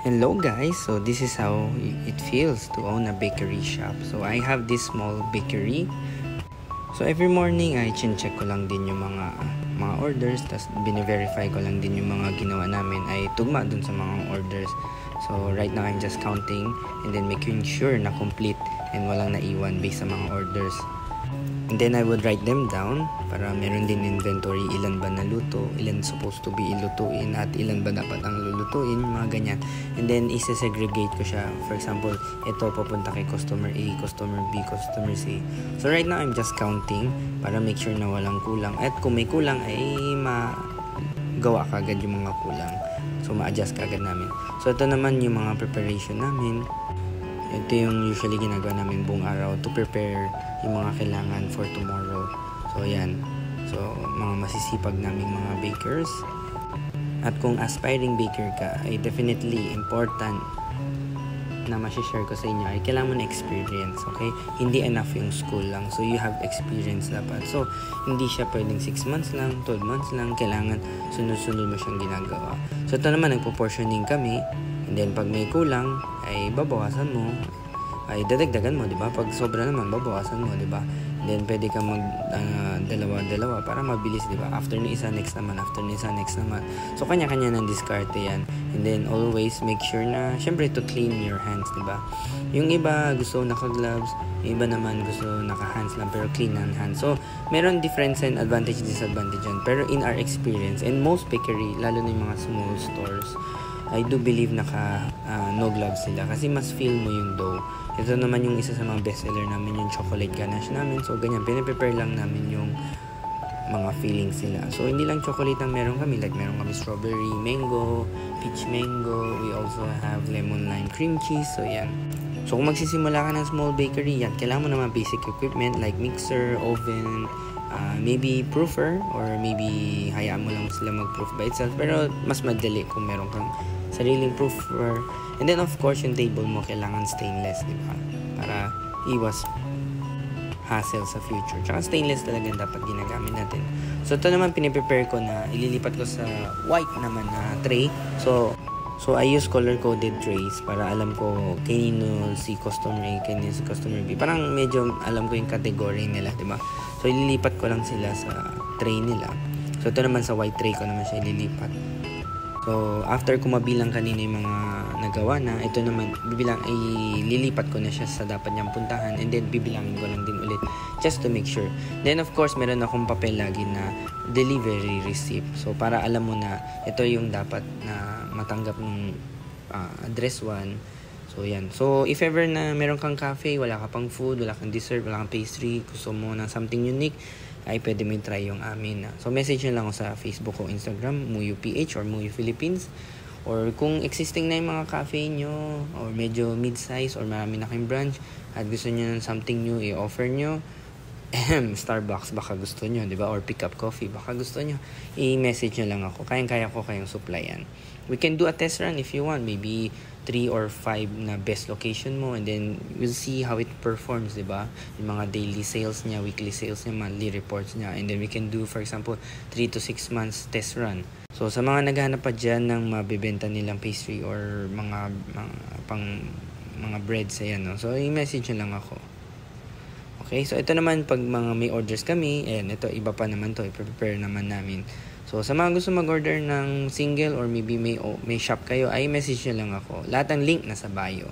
Hello guys, so this is how it feels to own a bakery shop. So I have this small bakery. So every morning ay check ko lang din yung mga orders, tas bine-verify ko lang din yung mga ginawa namin ay tugma dun sa mga orders. So right now I'm just counting and then making sure na complete and walang naiwan based sa mga orders. And then I would write them down para meron din inventory, ilan ba naluto, ilan supposed to be ilutuin at ilan ba dapat ang lulutuin, mga ganyan. And then isa-segregate ko siya. For example, ito papunta kay customer A, customer B, customer C. So right now I'm just counting para make sure na walang kulang. At kung may kulang ay magawa kagad yung mga kulang. So ma-adjust kagad namin. So ito naman yung mga preparation namin. Ito yung usually ginagawa namin buong araw to prepare yung mga kailangan for tomorrow. So yan. So mga masisipag naming mga bakers. At kung aspiring baker ka, ay definitely important na masishare ko sa inyo ay kailangan mo na experience, okay? Hindi enough yung school lang. So you have experience dapat. So hindi siya pwedeng 6 months lang, 12 months lang. Kailangan sunod-sunod mo siyang ginagawa. So ito naman, nagpo-portioning kami. And then pag may kulang ay babawasan mo, ay dadagdagan mo, di ba? Pag sobra naman babawasan mo, di ba? And then pwede kang mag dalawa para mabilis, di ba? After ni isa, next naman, after ni isa, next naman. So kanya-kanya ng diskarte yan. And then always make sure na syempre to clean your hands, di ba? Yung iba gusto naka-gloves, yung iba naman gusto naka-hands lang pero clean ang hands. So meron difference and advantage, disadvantage yan. Pero in our experience, and most bakery, lalo na yung mga small stores, I do believe no gloves sila kasi mas feel mo yung dough. Ito naman yung isa sa mga bestseller namin, yung chocolate ganache namin. So ganyan, pinaprepare lang namin yung mga feelings sila. So hindi lang chocolate ang meron kami, like meron kami strawberry, mango, peach mango. We also have lemon lime cream cheese. So yan. So kung magsisimula ka ng small bakery, yan, kailangan mo naman basic equipment like mixer, oven, maybe proofer, or maybe hayaan mo lang sila mag-proof by itself. Pero mas madali kung meron kang sariling proofer. And then of course yung table mo kailangan stainless, di ba? Para iwas hassle sa future. Tsaka stainless talaga dapat ginagamit natin. So ito naman piniprepare ko na ililipat ko sa white naman na tray. So I use color-coded trays para alam ko kanino si customer A, kanino si customer B. Parang medyo alam ko yung category nila, di ba? So ililipat ko lang sila sa tray nila. So ito naman sa white tray ko naman siya ililipat. So after ko mabilang kanina yung mga nagawa na, ito naman ililipat ko na siya sa dapat niyang puntahan, and then bibilangin ko lang din ulit just to make sure. Then of course meron akong papel lagi na delivery receipt. So para alam mo na ito yung dapat na matanggap ng address 1. So yan. So if ever na meron kang cafe, wala ka pang food, wala kang dessert, wala kang pastry, gusto mo ng something unique, ay pwede mo try yung amin. So message nyo lang ako sa Facebook o Instagram, Muyu PH or Muyu Philippines. Or kung existing na yung mga cafe nyo, or medyo mid-size, or marami na kayong branch, at gusto nyo ng something new, i-offer nyo, Starbucks, baka gusto nyo, di ba? Or pick up coffee, baka gusto nyo, i-message nyo lang ako. Kayang-kaya ko kayong supplyan. We can do a test run if you want, maybe 3 or 5 na best location mo, and then we'll see how it performs, di ba? Yung mga daily sales niya, weekly sales niya, monthly reports niya, and then we can do, for example, 3 to 6 months test run. So sa mga naghahanap pa dyan ng mabibenta nilang pastry or mga breads, ayan, no? So i-message nyo lang ako. Okay, so ito naman pag mga may orders kami, and ito iba pa naman to, i-prepare naman namin. So sa mga gusto mag-order ng single or maybe may shop kayo, ay message nyo lang ako. Lahat ng link nasa bio.